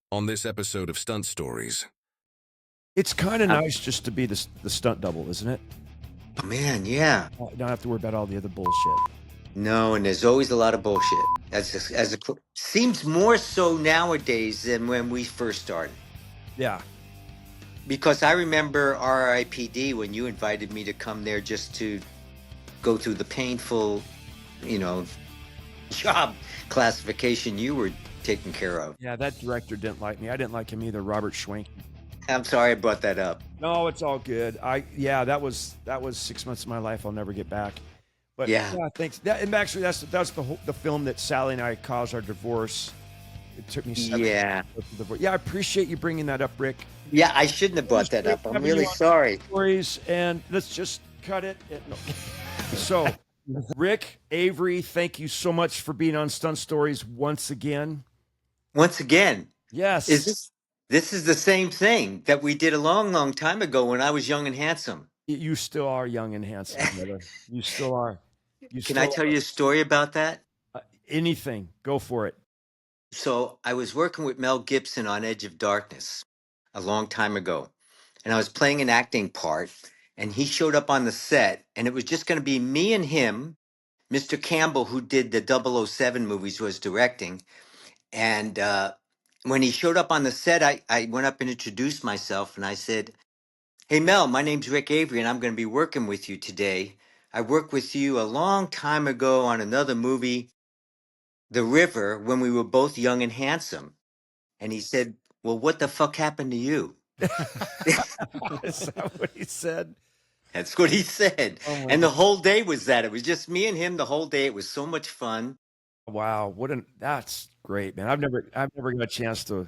On this episode of Stunt Stories, It's kind of nice just to be the stunt double, isn't it? Oh, man, yeah. You don't have to worry about all the other bullshit. No, and there's always a lot of bullshit. Seems more so nowadays than when we first started. Yeah. Because I remember RIPD when you invited me to come there just to go through the painful, job classification you were taking care of. Yeah, that director didn't like me. I didn't like him either, Robert Schwenk. I'm sorry I brought that up. No, it's all good. That was 6 months of my life I'll never get back. But Yeah. thanks. And actually, that's the film that Sally and I caused our divorce. It took me 7 years Yeah. to go through the divorce. Yeah, I appreciate you bringing that up, Rick. Yeah, I shouldn't have brought that up. I'm really sorry. Stories, and let's just cut it. No. So, Rick Avery, thank you so much for being on Stunt Stories once again. Once again, Yes. this is the same thing that we did a long, long time ago when I was young and handsome. You still are young and handsome, brother. You still are. Can I tell you a story about that? Anything. Go for it. So I was working with Mel Gibson on Edge of Darkness a long time ago, and I was playing an acting part, and he showed up on the set, and it was just going to be me and him. Mr. Campbell, who did the 007 movies, was directing. And when he showed up on the set, I went up and introduced myself, and I said, "Hey, Mel, my name's Rick Avery, and I'm going to be working with you today. I worked with you a long time ago on another movie, The River, when we were both young and handsome." And he said, "Well, what the fuck happened to you?" Is that what he said? That's what he said. Oh, And the whole day was that. It was just me and him the whole day. It was so much fun. wow, that's great, man. I've never got a chance to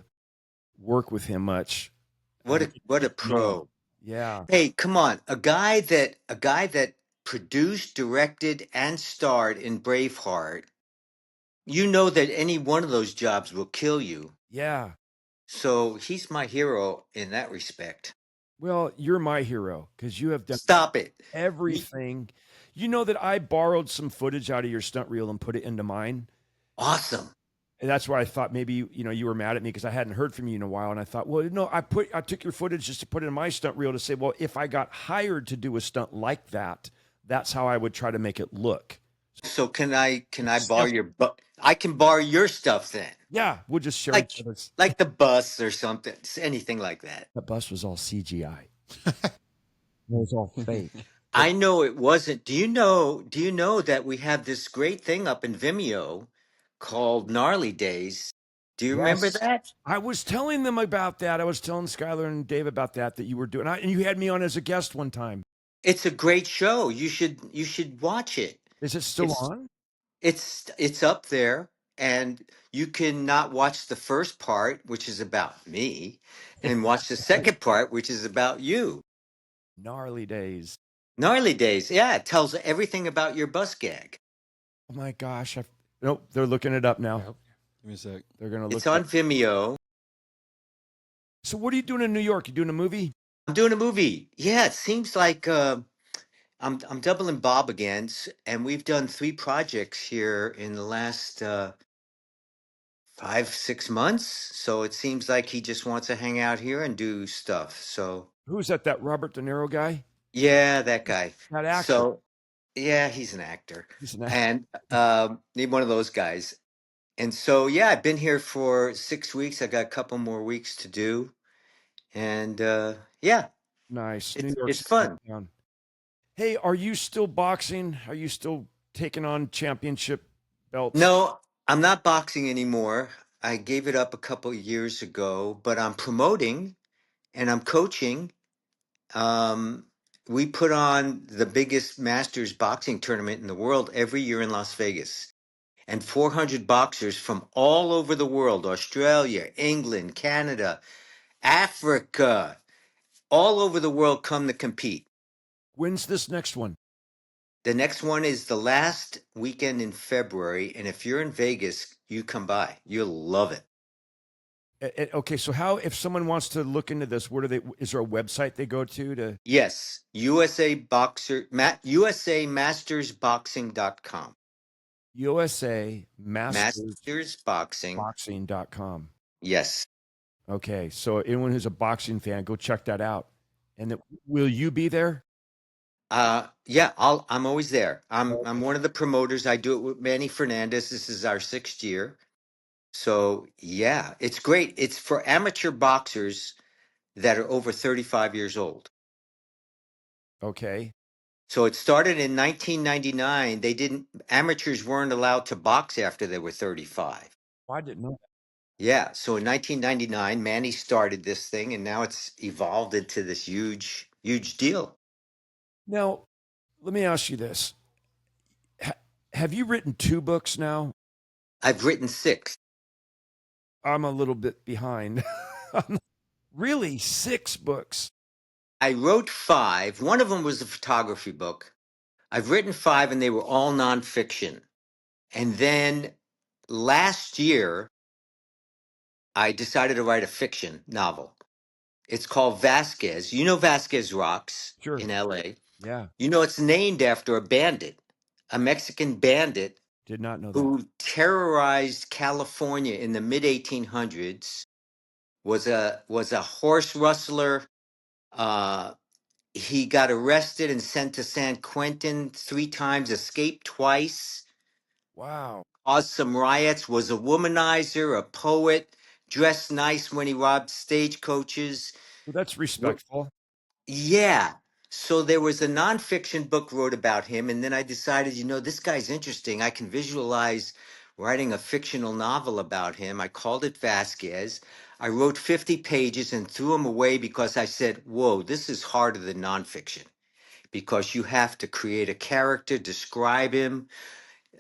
work with him much. What a pro. Yeah. Hey, come on. A guy that produced, directed, and starred in Braveheart. You know that any one of those jobs will kill you. Yeah. So he's my hero in that respect. Well, you're my hero because you have done Stop it. everything. You know that I borrowed some footage out of your stunt reel and put it into mine. Awesome. And that's why I thought maybe you were mad at me because I hadn't heard from you in a while, and I thought, well, no, I took your footage just to put it in my stunt reel to say, well, if I got hired to do a stunt like that, that's how I would try to make it look. So can I borrow your I can borrow your stuff then. Yeah, we'll just share Like each other's. like the bus or something, anything like that. That bus was all CGI. It was all fake. I know it wasn't. Do you know that we have this great thing up in Vimeo called Gnarly Days? Do you remember Yes. that? I was telling them about that. I was telling Skylar and Dave about that you were doing. And you had me on as a guest one time. It's a great show. You should watch it. Is it still It's on? it's up there, and you can not watch the first part, which is about me, and watch the second part, which is about you. Gnarly Days. Gnarly Days. Yeah, it tells everything about your bus gag. Oh my gosh. Nope, they're looking it up now. Yep. Give me a sec. They're going to look It's on Vimeo. So what are you doing in New York? You doing a movie? I'm doing a movie. Yeah, it seems like I'm doubling Bob again, and we've done 3 projects here in the last 5-6 months. So it seems like he just wants to hang out here and do stuff. So Who's that Robert De Niro guy? yeah, that guy. That actor. So yeah, he's an actor, He's an actor. and need one of those guys. And so yeah, I've been here for 6 weeks. I got a couple more weeks to do, and yeah, Nice. it's fun. Town. Hey, are you still boxing? Are you still taking on championship belts? No, I'm not boxing anymore. I gave it up a couple years ago, but I'm promoting and I'm coaching. We put on the biggest masters boxing tournament in the world every year in Las Vegas. And 400 boxers from all over the world, Australia, England, Canada, Africa, all over the world come to compete. When's this next one? The next one is the last weekend in February. And if you're in Vegas, you come by. You'll love it. Okay, so if someone wants to look into this, is there a website they go to? Yes, USAmastersboxing.com. USA Mastersboxing.com. Mastersboxing. Boxing.com. Yes. Okay, so anyone who's a boxing fan, go check that out. And will you be there? Yeah, I'm always there. I'm Okay. one of the promoters. I do it with Manny Fernandez. This is our sixth year. So yeah, it's great. It's for amateur boxers that are over 35 years old. Okay. So it started in 1999. Amateurs weren't allowed to box after they were 35. Well, I didn't know that. Yeah, so in 1999, Manny started this thing, and now it's evolved into this huge, huge deal. Now, let me ask you this. Ha- have you written 2 books now? I've written six. I'm a little bit behind. Really, 6 books. I wrote five. One of them was a photography book. I've written five, and they were all nonfiction. And then last year, I decided to write a fiction novel. It's called Vasquez. You know Vasquez Rocks Sure. in LA. Yeah. You know it's named after a bandit, a Mexican bandit Did not know that. who terrorized California in the mid 1800s. Was a horse rustler. Uh, he got arrested and sent to San Quentin 3 times. Escaped twice. Wow. Caused some riots. Was a womanizer, a poet. Dressed nice when he robbed stagecoaches. Well, that's respectful. Yeah. So there was a nonfiction book wrote about him, and then I decided, this guy's interesting. I can visualize writing a fictional novel about him. I called it Vasquez. I wrote 50 pages and threw them away because I said, whoa, this is harder than nonfiction because you have to create a character, describe him,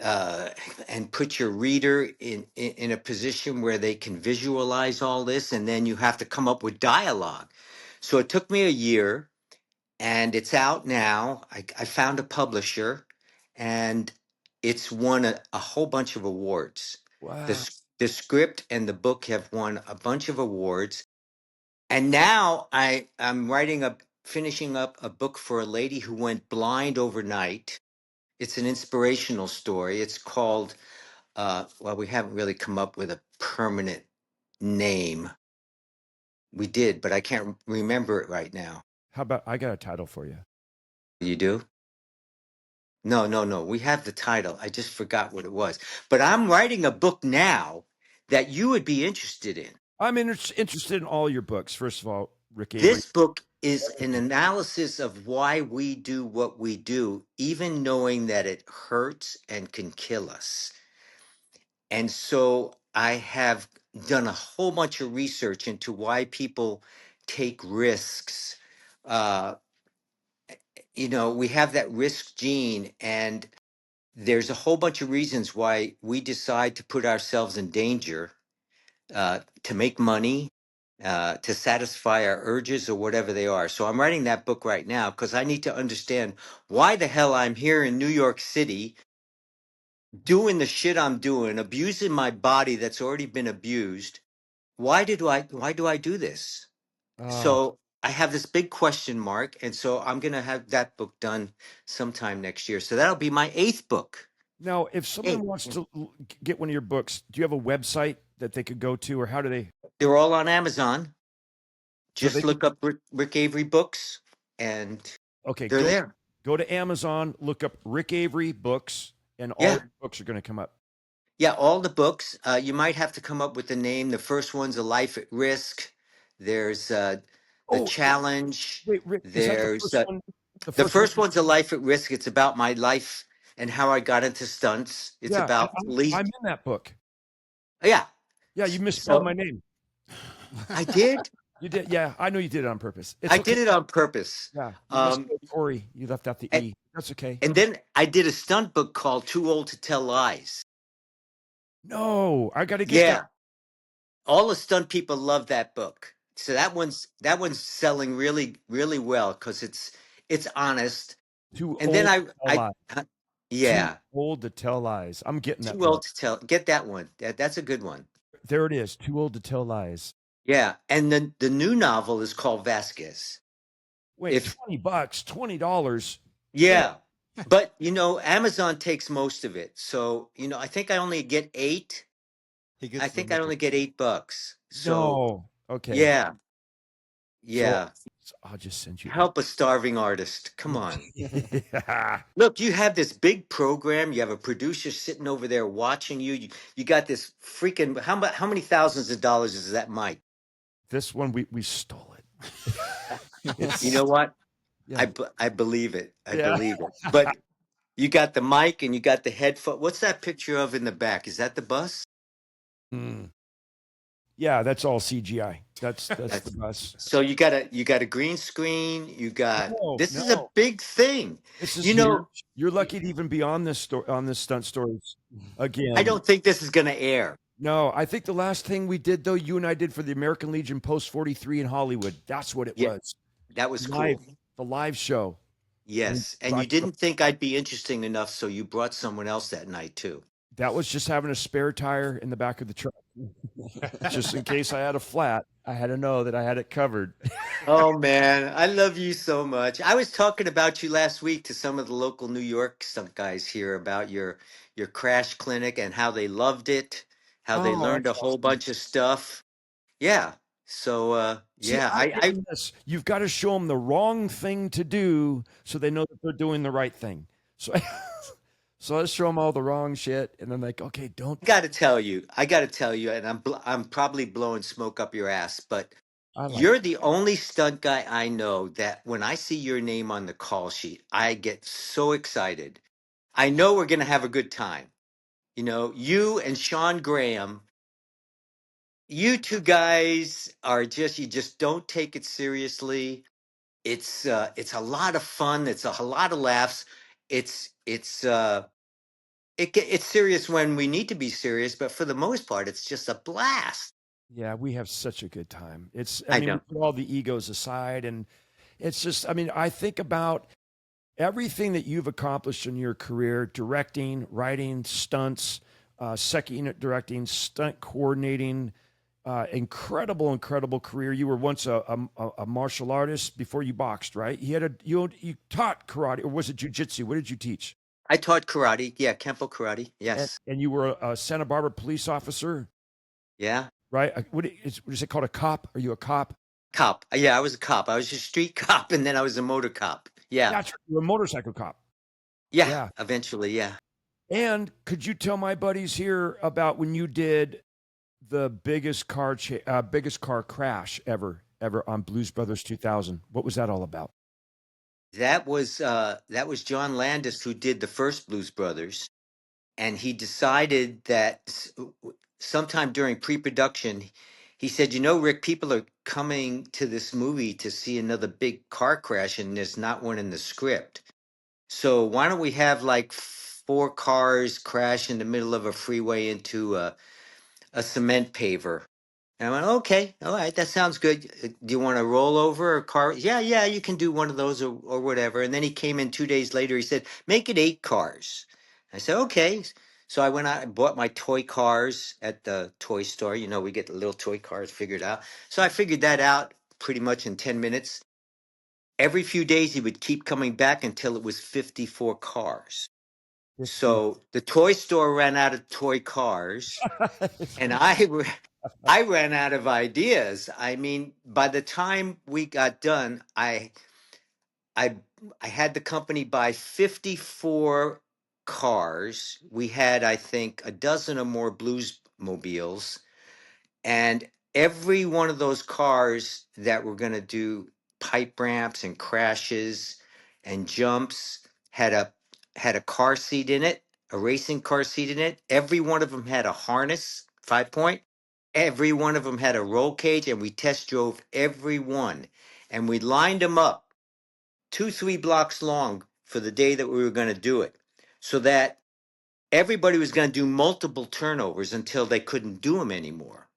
uh, and put your reader in a position where they can visualize all this, and then you have to come up with dialogue. So it took me a year and it's out now. I found a publisher, and it's won a whole bunch of awards. Wow. The script and the book have won a bunch of awards, and now I'm finishing up a book for a lady who went blind overnight. It's an inspirational story. It's called well, we haven't really come up with a permanent name. We did, but I can't remember it right now. How about I got a title for you? You do? No, no, no. We have the title. I just forgot what it was. But I'm writing a book now that you would be interested in. I'm interested in all your books. First of all, Rick Avery. This book is an analysis of why we do what we do, even knowing that it hurts and can kill us. And so I have done a whole bunch of research into why people take risks. Uh, we have that risk gene, and there's a whole bunch of reasons why we decide to put ourselves in danger, to make money, to satisfy our urges or whatever they are. So I'm writing that book right now because I need to understand why the hell I'm here in New York City doing the shit I'm doing, abusing my body that's already been abused. Why do I do this? Ah, So I have this big question mark, and so I'm gonna have that book done sometime next year. So that'll be my eighth book. now, if someone Eight. wants to get one of your books, do you have a website that they could go to, or how do they? They're all on Amazon. So Just they could. look up Rick Avery books, and Okay, they're there. go to Amazon, look up Rick Avery books, and all Yeah, your books are going to come up. yeah, all the books. You might have to come up with the name. The first one's A Life at Risk. There's The Oh, Challenge. wait, Rick, is that the There's first one? The the first one? first one's A Life at Risk. It's about my life and how I got into stunts. It's Yeah, about police. I'm in that book. Yeah. Yeah, you misspelled So my name. I did. You did. Yeah, I know you did it on purpose. It's I okay. did it on purpose. Yeah, you Um, misspelled the Ori. You left out the and, E. That's okay. and then I did a stunt book called Too Old to Tell Lies. No, I got to get that. Yeah. All the stunt people love that book. So that one's selling really, really well because it's honest. Too And then old I to tell I lies. Too yeah, old to tell lies. I'm getting that too old book. to tell. Get that one. That's a good one. There it is. Too old to tell lies. Yeah. And then the new novel is called Vasquez. Wait, If $20, $20. Man, Yeah. But Amazon takes most of it. So, I think I only get eight. He I gets the think I major. only get $8. So no. Okay. Yeah, So, yeah. so I'll just send you that. Help a starving artist. Come on. Yeah. Look, you have this big program. You have a producer sitting over there watching you. You got this freaking how many thousands of dollars is that mic? This one we stole it. You It's know what? yeah. I believe it. I Yeah. believe it. But you got the mic and you got the headphone. What's that picture of in the back? Is that the bus? Mm. Yeah, that's all CGI. That's the That's bus. so you got a green screen. You got No, this is a no. big thing. This is You huge. know, You're lucky to even be on this story on this stunt stories I again. don't think this is going to air. No, I think the last thing we did though, you and I did for the American Legion Post 43 in Hollywood. That's what it Yeah, was. that was Live, cool. the live show. And Yes, and you brought didn't think I'd be interesting enough, so you brought someone else that night too. that was just having a spare tire in the back of the truck. Just in case I had a flat, I had to know that I had it covered. Oh man, I love you so much. I was talking about you last week to some of the local New York stunt guys here about your crash clinic and how they loved it, how they Oh, learned that's a whole awesome. bunch of stuff. Yeah. So See, yeah, I've I learned this. You've got to show them the wrong thing to do so they know that they're doing the right thing. So, so let's show them all the wrong shit, and then like, okay, don't. I got to tell you, and I'm probably blowing smoke up your ass, but I like. you're the only stunt guy I know that when I see your name on the call sheet, I get so excited. I know we're going to have a good time. You know, you and Sean Graham, you two guys are just you just don't take it seriously. It's a lot of fun, it's a lot of laughs. It's it's serious when we need to be serious, but for the most part it's just a blast. Yeah, we have such a good time. It's, I I mean, we know. put all the egos aside, and it's just, I mean, I think about everything that you've accomplished in your career: directing, writing, stunts, second unit directing, stunt coordinating. Incredible, incredible career. You were once a martial artist before you boxed, right? You taught karate, or was it jujitsu? What did you teach? I taught karate. Yeah, Kempo karate. And, Yes. and you were a Santa Barbara police officer, Yeah. right? What is it called? A cop? Are you a cop? Cop. Yeah, I was a cop. I was a street cop and then I was a motor cop. Yeah. That's right. You're a motorcycle cop. Yeah, Yeah. eventually, yeah. And could you tell my buddies here about when you did the biggest car crash ever on Blues Brothers 2000? What was that all about? That was John Landis who did the first Blues Brothers, and he decided that sometime during pre-production, he said, "You know, Rick, people are coming to this movie to see another big car crash, and there's not one in the script. So why don't we have like four cars crash in the middle of a freeway into a cement paver?" And I went, okay, all right, that sounds good. Do you want to roll over a car? Yeah, yeah, you can do one of those or whatever. And then he came in 2 days later. He said, make it eight cars. I said, okay. So I went out and bought my toy cars at the toy store. You know, we get the little toy cars figured out. So I figured that out pretty much in 10 minutes. Every few days, he would keep coming back until it was 54 cars. 50. So the toy store ran out of toy cars and I ran out of ideas. I mean, by the time we got done, I I had the company buy 54 cars. We had, I think, a dozen or more blues mobiles, and every one of those cars that were going to do pipe ramps and crashes and jumps had a car seat in it, a racing car seat in it. Every one of them had a harness, 5 point. Every one of them had a roll cage, and we test drove every one, and we lined them up 2 3 blocks long for the day that we were going to do it, so that everybody was going to do multiple turnovers until they couldn't do them anymore.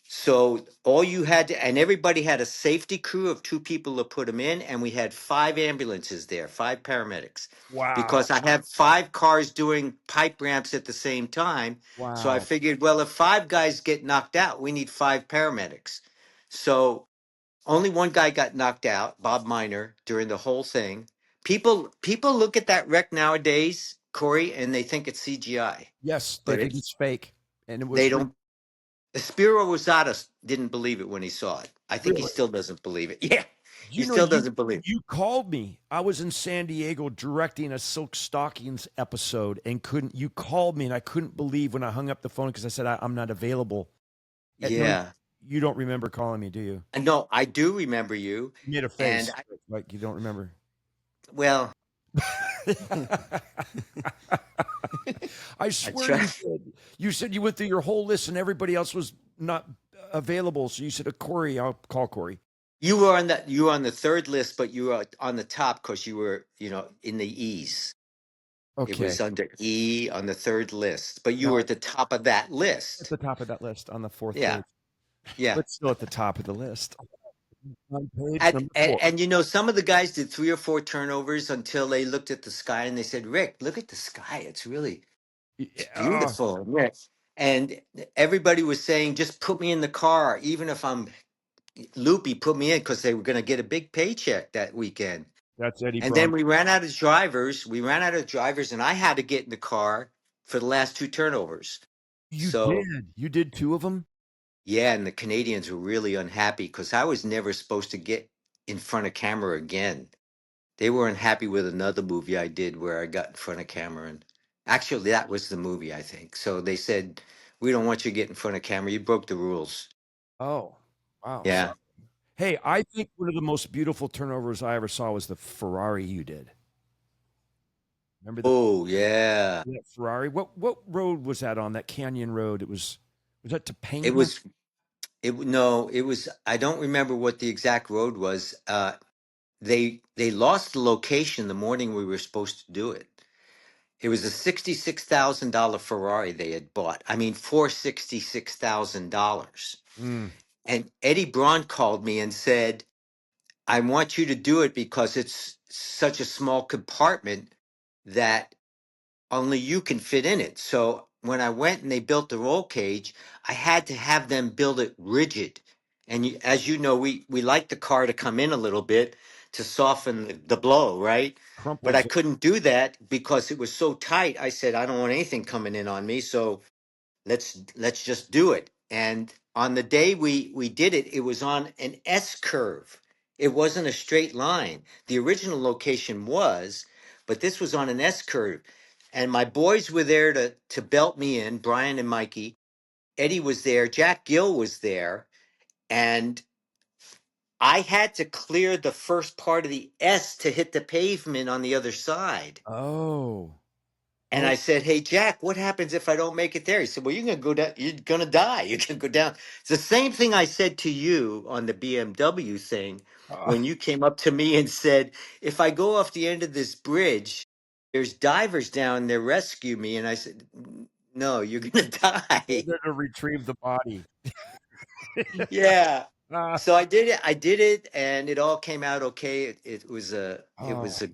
So all you had to, and everybody had a safety crew of two people to put them in, and we had five ambulances there, five paramedics, Wow. because I have five cars doing pipe ramps at the same time. So I Wow. figured, well, if five guys get knocked out, we need five paramedics. So only one guy got knocked out, Bob Miner, during the whole thing. People look at that wreck nowadays, Corey, and they think it's CGI, Yes, they but think it's fake, and it they was real. don't. Spiro Rosado didn't believe it when he saw it. I think he Really? still doesn't believe it. Yeah, he You know, still you doesn't believe it. you called me. I was in San Diego directing a Silk Stockings episode and couldn't. You called me and I couldn't believe when I hung up the phone because I said I'm not available. No, Yeah. you don't remember calling me, do you? No, I do remember you. You made a And face like you don't remember. well, I I swear try. you did. You said you went through your whole list and everybody else was not available. So you said, Corey, I'll call Corey. You were on the third list, but you were on the top because you were, in the E's. It Okay. was under E on the third list, but you Now were I'm at the top of that at list. the top of that list on the fourth Yeah, page, yeah. but still at the top of the list on page And, number and, 4. and some of the guys did 3 or 4 turnovers until they looked at the sky and they said, "Rick, look at the sky. It's Yeah. beautiful." Yes. And everybody was saying, "Just put me in the car, even if I'm loopy. Put me in," because they were going to get a big paycheck that weekend. That's Eddie And then Braun. we ran out of drivers. We ran out of drivers, and I had to get in the car for the last 2 turnovers. You So did. You did 2 of them? yeah, and the Canadians were really unhappy because I was never supposed to get in front of camera again. They were unhappy with another movie I did where I got in front of camera, and actually that was the movie, I think. So they said, "We don't want you to get in front of camera. You broke the rules." Oh, wow. Yeah. So, hey, I think one of the most beautiful turnovers I ever saw was the Ferrari you did. Remember Oh yeah. that Ferrari? What road was that on? That canyon road? Was that It Topanga? was. No, it was. I don't remember what the exact road was. They lost the location the morning we were supposed to do it. It was a $66,000 Ferrari they had bought. I mean, for $66,000. Mm. And Eddie Braun called me and said, "I want you to do it because it's such a small compartment that only you can fit in it." So when I went and they built the roll cage, I had to have them build it rigid. And as you know, we like the car to come in a little bit to soften the blow, right? But I Crumples. couldn't do that because it was so tight. I said, "I don't want anything coming in on me. So let's just do it." And on the day we did it, it was on an S curve. It wasn't a straight line. The original location was, but this was on an S curve. And my boys were there to belt me in, Brian and Mikey. Eddie was there, Jack Gill was there, and I had to clear the first part of the S to hit the pavement on the other side. Oh. And Oh. I said, "Hey, Jack, what happens if I don't make it there?" He said, "Well, you're going to go down. You're going to die. You can go down." It's the same thing I said to you on the BMW thing when you came up to me and said, "If I go off the end of this bridge, there's divers down there rescue me." And I said, "No, you're going to They're die." there to retrieve the body. Yeah. Ah, So I did it. I did it, and it all came out okay. It was a. It oh, was a.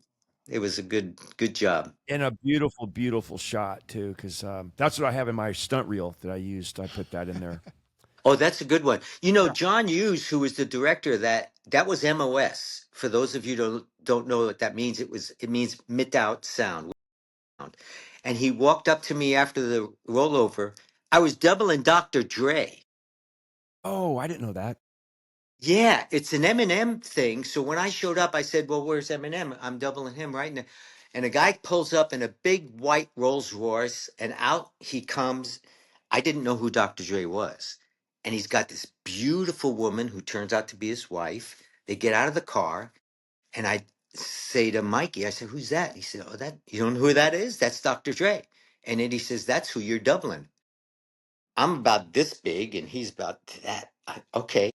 It was a good job. and a beautiful, beautiful shot too, because that's what I have in my stunt reel that I used. I put that in there. Oh, that's a good one. You know, Yeah. John Hughes, who was the director of that was MOS. For those of you who don't know what that means, it means mit-out sound. And he walked up to me after the rollover. I was doubling Dr. Dre. Oh, I didn't know that. Yeah, it's an Eminem thing. So when I showed up, I said, "Well, where's Eminem? I'm doubling him right now." And a guy pulls up in a big white Rolls Royce, and out he comes. I didn't know who Dr. Dre was. And he's got this beautiful woman who turns out to be his wife. They get out of the car, and I say to Mikey, I said, "Who's that?" He said, "Oh, that you don't know who that is? That's Dr. Dre." And then he says, "That's who you're doubling." I'm about this big and he's about that. Okay.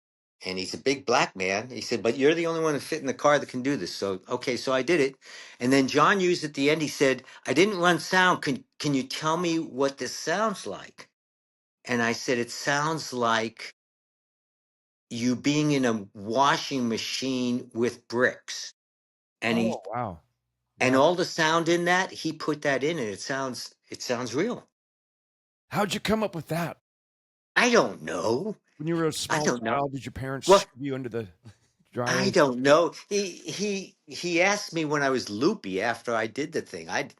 And he's a big black man. He said, "But you're the only one that fit in the car that can do this." So, okay. So I did it. And then John used at the end, he said, "I didn't run sound. Can you tell me what this sounds like?" And I said, "It sounds like you being in a washing machine with bricks." And Oh, wow. and Yeah. all the sound in that, he put that in and it sounds real. How'd you come up with that? I don't know. When you were a I small don't know. child, did your parents Well, shove you into the dryer? I don't know. He asked me when I was loopy after I did the thing. I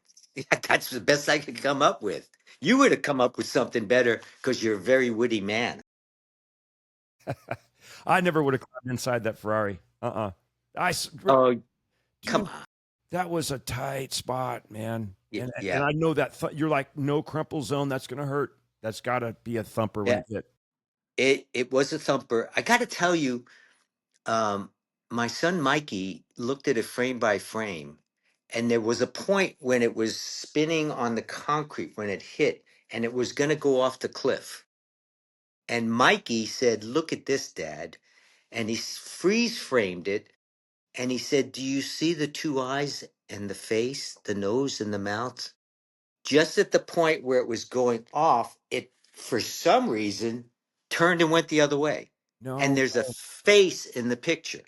That's the best I could come up with. You would have come up with something better because you're a very witty man. I never would have climbed inside that Ferrari. Oh, come Dude, on. that was a tight spot, man. And Yeah. I know that you're like no crumple zone. That's gonna hurt. That's gotta be a thumper when Yeah. it hit. It was a thumper. I got to tell you, um, my son Mikey looked at it frame by frame, and there was a point when it was spinning on the concrete when it hit, and it was going to go off the cliff. And Mikey said, "Look at this, Dad," and he freeze framed it, and he said, "Do you see the two eyes and the face, the nose and the mouth?" Just at the point where it was going off, it for some reason turned and went the other way. And No, there's a face in the picture.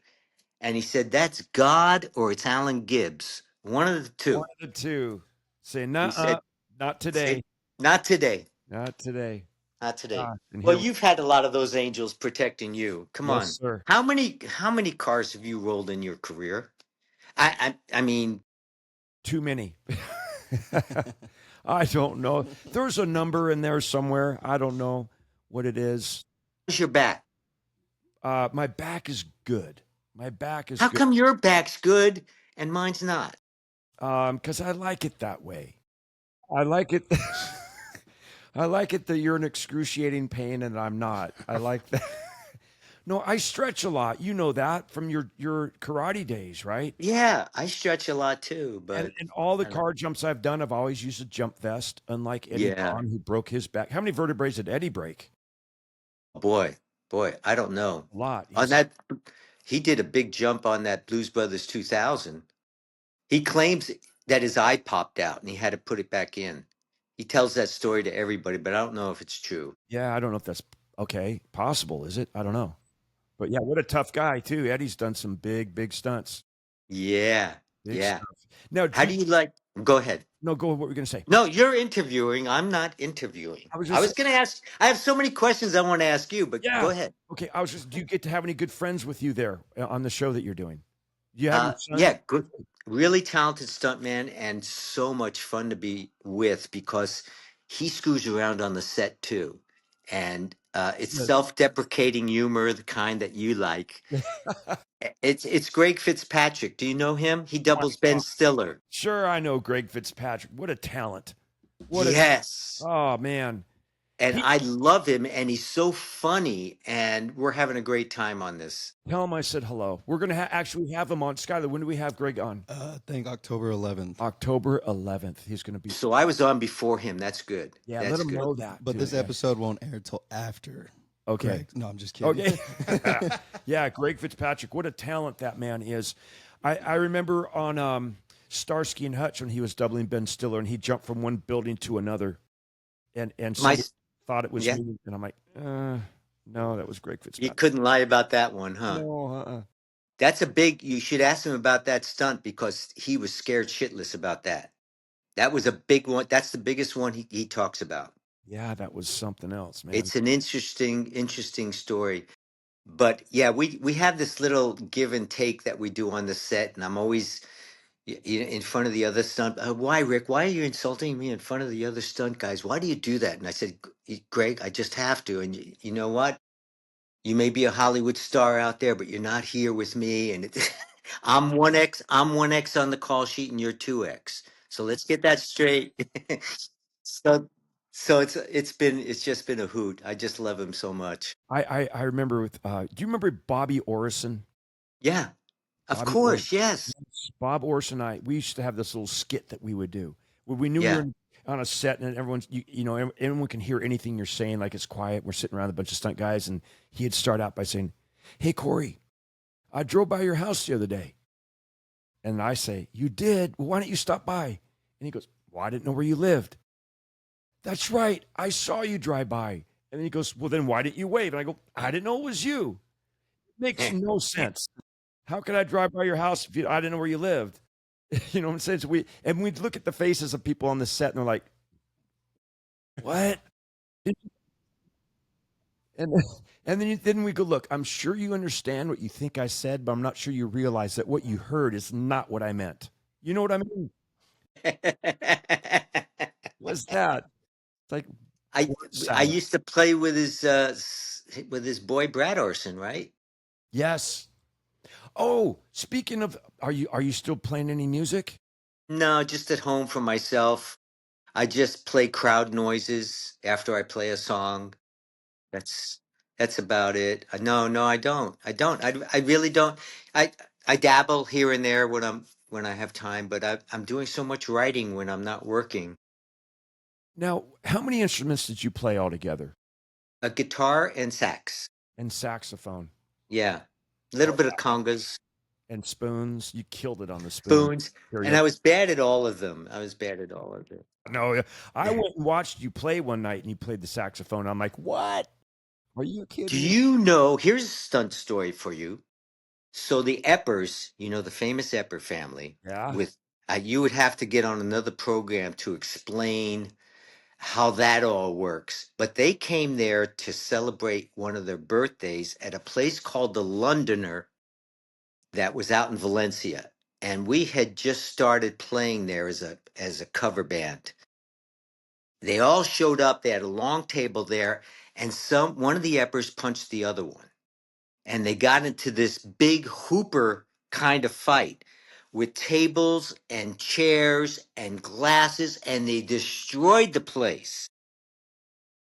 And he said, "That's God or it's Alan Gibbs. One of the one two." of the two. Say, He nah, said, not "Say, today. not today. Not today. Not today." And Well, here, you've had a lot of those angels protecting you. Come yes, on. sir. How many cars have you rolled in your career? I mean, Too many. I don't know. There's a number in there somewhere. I don't know what it is. how's your back? My back is good. My back is How good. come your back's good and mine's not? Because I like it that way. I like it. I like it that you're in excruciating pain and I'm not. I like that. No, I stretch a lot. You know that from your karate days, right? Yeah, I stretch a lot too, but And all the I don't. car jumps I've done, I've always used a jump vest, unlike Eddie Yeah. Braun, who broke his back. How many vertebrae did Eddie break? Boy, boy, I don't know. A lot. On He's that, he did a big jump on that Blues Brothers 2000. He claims that his eye popped out and he had to put it back in. He tells that story to everybody, but I don't know if it's true. yeah, I don't know if that's okay. Possible, is it? I don't know. But yeah, what a tough guy too. Eddie's done some big stunts. Yeah, Big yeah. stuff. Now, How do you like? Go ahead. no, go. What were we gonna say? No, you're interviewing. I'm not interviewing. I was I just was going to ask. I have so many questions I want to ask you, but go yeah. ahead. Okay, I was just. Do you get to have any good friends with you there on the show that you're doing? Do you have your son? Yeah, good, really talented stuntman and so much fun to be with because he screws around on the set too. And it's Good. self-deprecating humor, the kind that you like. It's Greg Fitzpatrick. Do you know him? He doubles Ben Stiller. Sure, I know Greg Fitzpatrick. What a talent. What a Yes. oh man. And He I love him and he's so funny and we're having a great time on this. tell him I said hello. We're gonna actually have him on. Skyler, when do we have Greg on? I think October 11th. October 11th. He's gonna be. So I was on before him. That's good. Yeah, let That's him good. know that. But too, this yeah. episode won't air till after. Okay. Greg. No, I'm just kidding. Okay. Yeah, Greg Fitzpatrick. What a talent that man is. I remember on Starsky and Hutch when he was doubling Ben Stiller and he jumped from one building to another and My somebody thought it was yeah, me. And I'm like, no, that was Greg you Fitzpatrick. couldn't lie about that one, huh? No, That's a big. You should ask him about that stunt because he was scared shitless about that. That was a big one. That's the biggest one he talks about. yeah, that was something else, man. It's an interesting story. But yeah, we have this little give and take that we do on the set, and I'm always in front of the other stunt. Why, Rick? Why are you insulting me in front of the other stunt guys? Why do you do that? And I said, Greg, I just have to. And you know what? You may be a Hollywood star out there, but you're not here with me. And I'm 1X. I'm 1X on the call sheet, and you're 2X. So let's get that straight. so so it's just been a hoot. I just love him so much. I remember with do you remember Bobby Orrison? Yeah, of Bobby Orrison. course. Yes. Bob Orrison and I, we used to have this little skit that we would do. When we knew we Yeah. were on a set and everyone's, everyone can hear anything you're saying, like it's quiet. We're sitting around a bunch of stunt guys, and he'd start out by saying, "Hey, Corey, I drove by your house the other day." And I say, "You did? Well, why don't you stop by?" And he goes, "Well, I didn't know where you lived." "That's right. I saw you drive by." And then he goes, "Well, then why didn't you wave?" And I go, "I didn't know it was you." It makes no sense. How could I drive by your house if I didn't know where you lived? You know what I'm saying? So we'd look at the faces of people on the set and they're like, "What?" And then we go, "Look, I'm sure you understand what you think I said, but I'm not sure you realize that what you heard is not what I meant." You know what I mean? What's that? It's like I word I salad. used to play with with his boy Brad Orson, right? Yes. Oh, speaking of, are you still playing any music? No, just at home for myself. I just play crowd noises after I play a song. That's that's about it. No, I don't. I really don't. I I dabble here and there when I have time, but I'm doing so much writing when I'm not working. Now, how many instruments did you play altogether? A guitar and sax. And saxophone. Yeah. A little Oh, bit of congas, and spoons. You killed it on the spoon. spoons, and Karaoke. I was bad at all of them. I was bad at all of it. No, I went and watched you play one night and you played the saxophone. I'm like, what? Are you Do kidding me? you know? Here's a stunt story for you. So the Eppers, you know, the famous Epper family, Yeah. with you would have to get on another program to explain how that all works. But they came there to celebrate one of their birthdays at a place called the Londoner that was out in Valencia. And we had just started playing there as a cover band. They all showed up. They had a long table there, and one of the Eppers punched the other one. And they got into this big hooper kind of fight with tables and chairs and glasses, and they destroyed the place.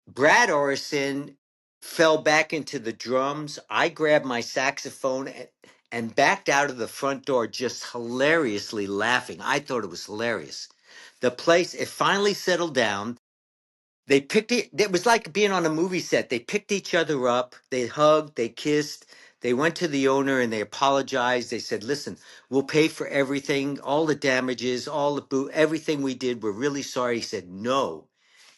Brad Orison fell back into the drums. I grabbed my saxophone and backed out of the front door, just hilariously laughing. I thought it was hilarious. The place, it finally settled down. They picked it. It was like being on a movie set. They picked each other up. They hugged. They kissed. They went to the owner and they apologized. They said, "Listen, we'll pay for everything, all the damages, all the everything we did. We're really sorry." He said, "No,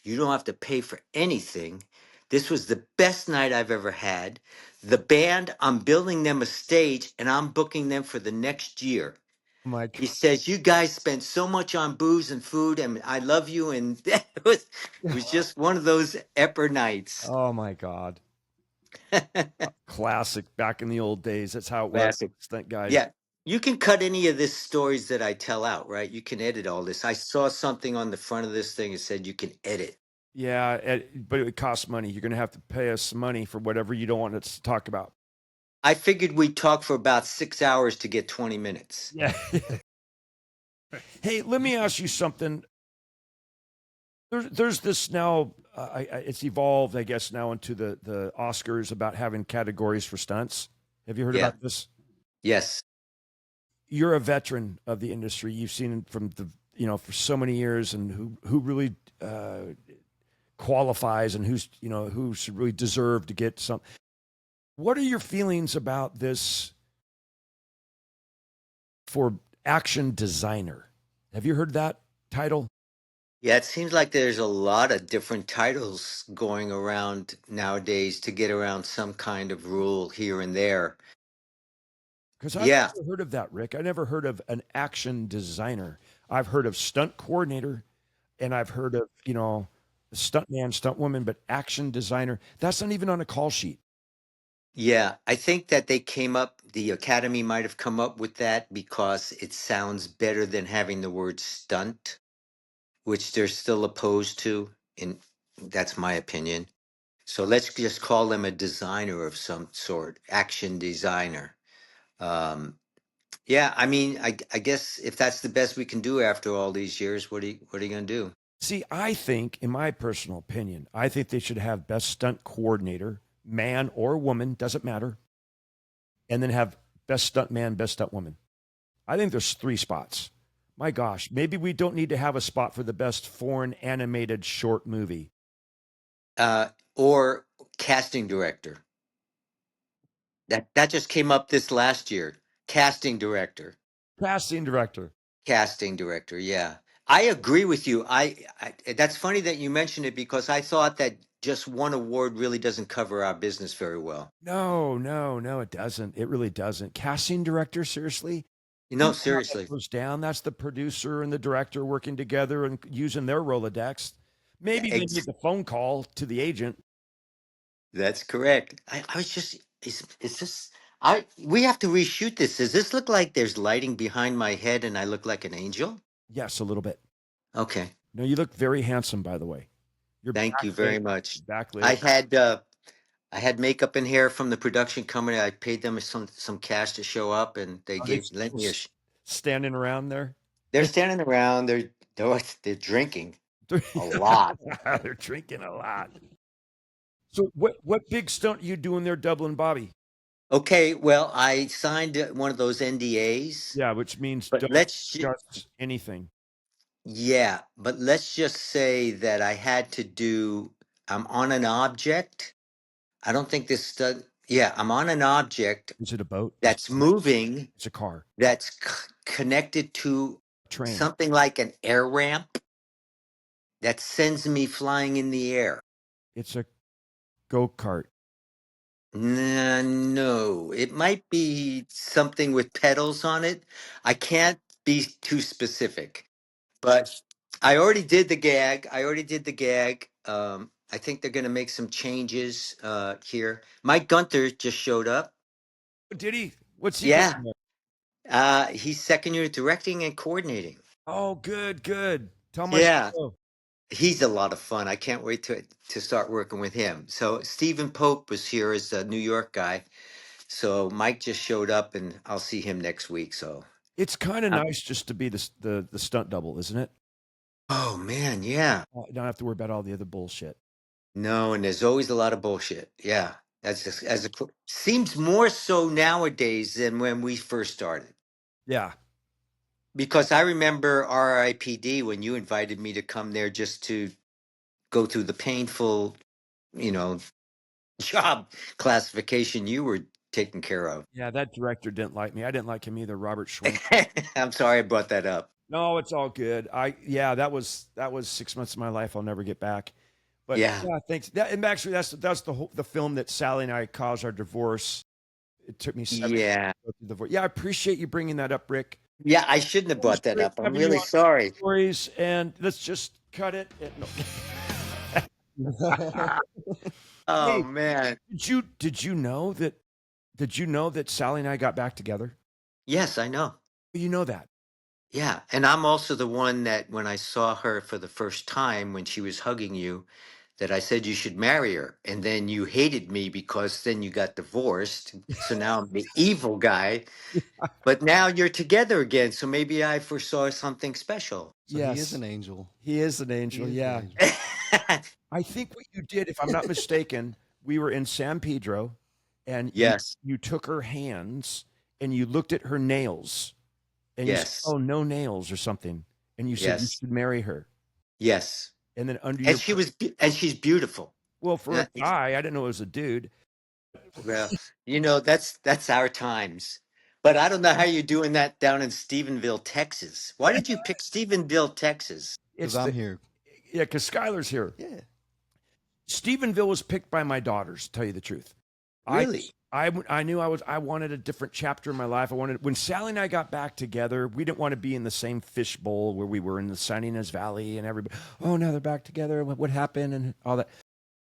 you don't have to pay for anything. This was the best night I've ever had. The band, I'm building them a stage and I'm booking them for the next year." Mike. He says, "You guys spent so much on booze and food, and I love you." And it was just one of those Epper nights. Oh my God. Classic back in the old days. That's how it was. Classic. Stunt guys. Yeah. You can cut any of this stories that I tell out, right? You can edit all this. I saw something on the front of this thing that said you can edit. Yeah, but it costs money. You're going to have to pay us money for whatever you don't want us to talk about. I figured we'd talk for about 6 hours to get 20 minutes. Yeah. Hey, let me ask you something. There's this now. It's evolved, I guess, now into the Oscars about having categories for stunts. Have you heard Yeah. about this? Yes. You're a veteran of the industry. You've seen it from for so many years, and who really qualifies and who should really deserve to get some. What are your feelings about this for action designer? Have you heard that title? Yeah, it seems like there's a lot of different titles going around nowadays to get around some kind of rule here and there. Because I've Yeah. never heard of that, Rick. I never heard of an action designer. I've heard of stunt coordinator, and I've heard of stunt man, stunt woman, but action designer. That's not even on a call sheet. Yeah, I think that the Academy might have come up with that because it sounds better than having the word stunt, which they're still opposed to. And that's my opinion. So let's just call them a designer of some sort, action designer. Um, yeah, I mean, I guess if that's the best we can do after all these years, what are you going to do? See, I think, in my personal opinion, I think they should have best stunt coordinator, man or woman, doesn't matter, and then have best stunt man, best stunt woman. I think there's 3 spots. My gosh, maybe we don't need to have a spot for the best foreign animated short movie. Or casting director. That just came up this last year. Casting director. Casting director. Casting director, yeah. I agree with you. I that's funny that you mentioned it because I thought that just one award really doesn't cover our business very well. No, it doesn't. It really doesn't. Casting director, seriously? You You know, know how that seriously. goes down. That's the producer and the director working together and using their Rolodex. Maybe they Ex- make a phone call to the agent. that's correct. I was just is this I we have to reshoot this. Does this look like there's lighting behind my head and I look like an angel? Yes, a little bit. Okay. No, you look very handsome, by the way. You're Thank you backlit. very much. I Backlit. had I had makeup and hair from the production company. I paid them some cash to show up, and they Are they lent still me standing around there? They're standing around. They're drinking a lot. They're drinking a lot. So what big stunt are you doing there, Dublin Bobby? Okay, well, I signed one of those NDAs, Yeah, which means but don't discuss anything. but let's just say that I had to do. I'm on an object. I don't think this does. Yeah, I'm on an object Is it a boat? that's moving, It's a car. that's connected to Train. something like an air ramp that sends me flying in the air. It's a go-kart. No, it might be something with pedals on it. I can't be too specific, but I already did the gag. I think they're going to make some changes here. Mike Gunther just showed up. Did he? What's he doing Yeah, there? he's second unit directing and coordinating. Oh, good, good. Tell my Yeah, show. he's a lot of fun. I can't wait to start working with him. So Stephen Pope was here as a New York guy. So Mike just showed up, and I'll see him next week. So, It's kind of uh, nice just to be the stunt double, isn't it? oh man, yeah. You don't have to worry about all the other bullshit. No, and there's always a lot of bullshit. Yeah, that's just seems more so nowadays than when we first started. Yeah. Because I remember RIPD when you invited me to come there just to go through the painful, you know, job classification you were taking care of. Yeah, that director didn't like me. I didn't like him either, Robert Schwing. I'm sorry I brought that up. No, it's all good. Yeah, that was 6 months of my life I'll never get back. But Yeah, yeah, thanks. And actually, that's the film that Sally and I caused our divorce. It took me 7 years yeah, to go through the divorce. Yeah, I appreciate you bringing that up, Rick. yeah. I shouldn't have It was brought that great up. I'm having you really on sorry. Stories, and let's just cut it. No. Oh Hey, man. did you know that Sally and I got back together? Yes, I know. You know that. Yeah, and I'm also the one that when I saw her for the first time when she was hugging you, that I said you should marry her, and then you hated me because then you got divorced. So now I'm the evil guy, but now you're together again. So maybe I foresaw something special. So he is Yes, an angel. he is an He angel. is the Yeah. angel. I think what you did, if I'm not mistaken, we were in San Pedro and you Yes, you took her hands and you looked at her nails and you said, yes, "Oh, no nails," or something. And you said you yes, should marry her. yes. And then under And your and she's beautiful. well, for Uh, a guy, I didn't know it was a dude. Well, that's our times. But I don't know how you're doing that down in Stephenville, Texas. Why did you pick Stephenville, Texas? Because It's I'm the here. yeah, because Skylar's here. Yeah. Stephenville was picked by my daughters, to tell you the truth. I Really? I knew I wanted a different chapter in my life. I wanted when Sally and I got back together, we didn't want to be in the same fishbowl where we were in the San Ynez Valley and everybody, oh, now they're back together. What happened and all that.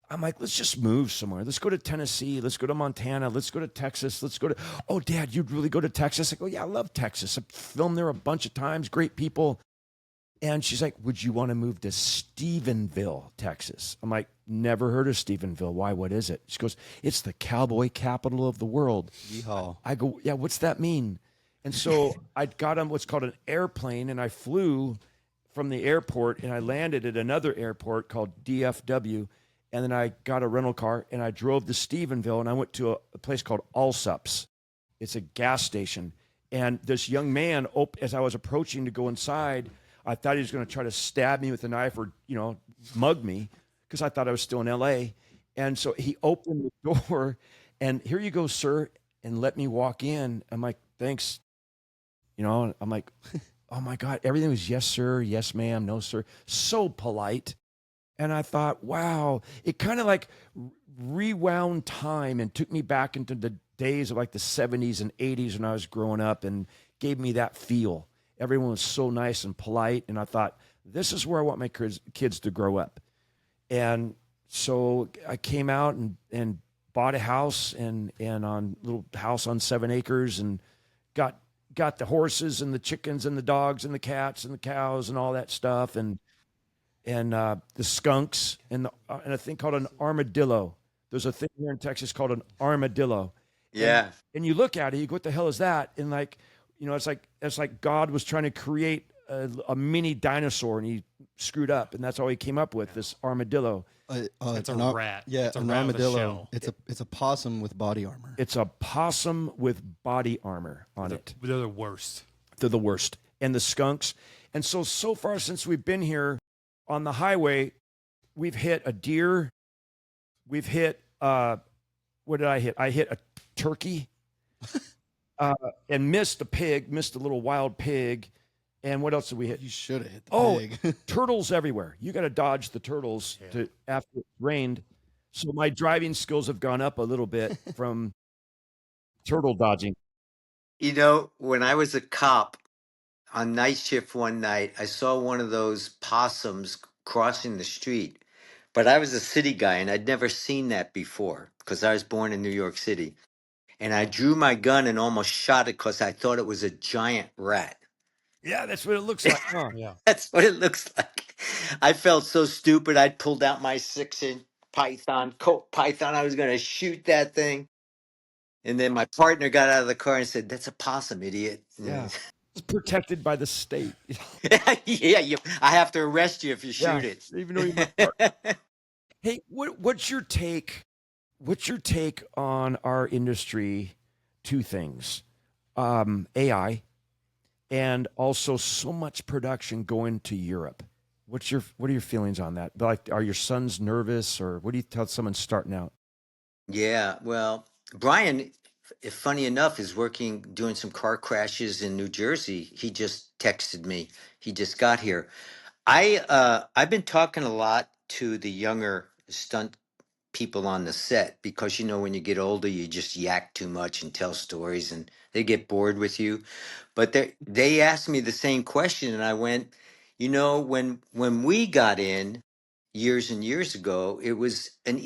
I'm like, let's just move somewhere. Let's go to Tennessee. Let's go to Montana. Let's go to Texas. Let's go to, oh, Dad, you'd really go to Texas? I go, yeah, I love Texas. I filmed there a bunch of times. Great people. And she's like, would you want to move to Stephenville, Texas? I'm like, never heard of Stephenville. Why? What is it? She goes, it's the cowboy capital of the world. Yeehaw. I go, yeah, what's that mean? And so I got on what's called an airplane and I flew from the airport and I landed at another airport called DFW. And then I got a rental car and I drove to Stephenville and I went to a place called Allsup's. It's a gas station. And this young man, as I was approaching to go inside, I thought he was going to try to stab me with a knife or, mug me because I thought I was still in LA. And so he opened the door and here you go, sir, and let me walk in. I'm like, thanks. And I'm like, oh my God, everything was yes, sir, yes, ma'am, no, sir. So polite. And I thought, wow, it kind of like rewound time and took me back into the days of like the 70s and 80s when I was growing up and gave me that feel. Everyone was so nice and polite. And I thought, this is where I want my kids to grow up. And so I came out and bought a house and on little house on 7 acres and got the horses and the chickens and the dogs and the cats and the cows and all that stuff and the skunks and a thing called an armadillo. There's a thing here in Texas called an armadillo, and Yeah. you look at it, you go, "What the hell is that?" And like, it's like God was trying to create a mini dinosaur, and he screwed up, and that's all he came up with, this armadillo. It's a rat. Yeah, It's a an rat with a armadillo. shell. It's a possum with body armor. It's a possum with body armor on it. They're the worst. They're the worst. And the skunks. And so far since we've been here on the highway, we've hit a deer. We've hit, what did I hit? I hit a turkey and missed a pig, missed a little wild pig. And what else did we hit? You should have hit the pig. Turtles everywhere. You got to dodge the turtles after it rained. So my driving skills have gone up a little bit from turtle dodging. You know, when I was a cop on night shift one night, I saw one of those possums crossing the street. But I was a city guy and I'd never seen that before because I was born in New York City. And I drew my gun and almost shot it because I thought it was a giant rat. Yeah, that's what it looks like. Huh? Yeah. That's what it looks like. I felt so stupid. I pulled out my 6-inch Colt Python. I was going to shoot that thing. And then my partner got out of the car and said, "That's a possum, idiot." Yeah. It's protected by the state. Yeah, I have to arrest you if you shoot it. Even though you're Hey, what's your take? What's your take on our industry? Two things, AI, and also so much production going to Europe. What are your feelings on that? Like, are your sons nervous, or what do you tell someone starting out? Yeah, well, Brian, if funny enough, is doing some car crashes in New Jersey. He just texted me. He just got here. I've been talking a lot to the younger stunt people on the set because when you get older you just yak too much and tell stories and they get bored with you. But they asked me the same question and I went, when we got in years and years ago, it was an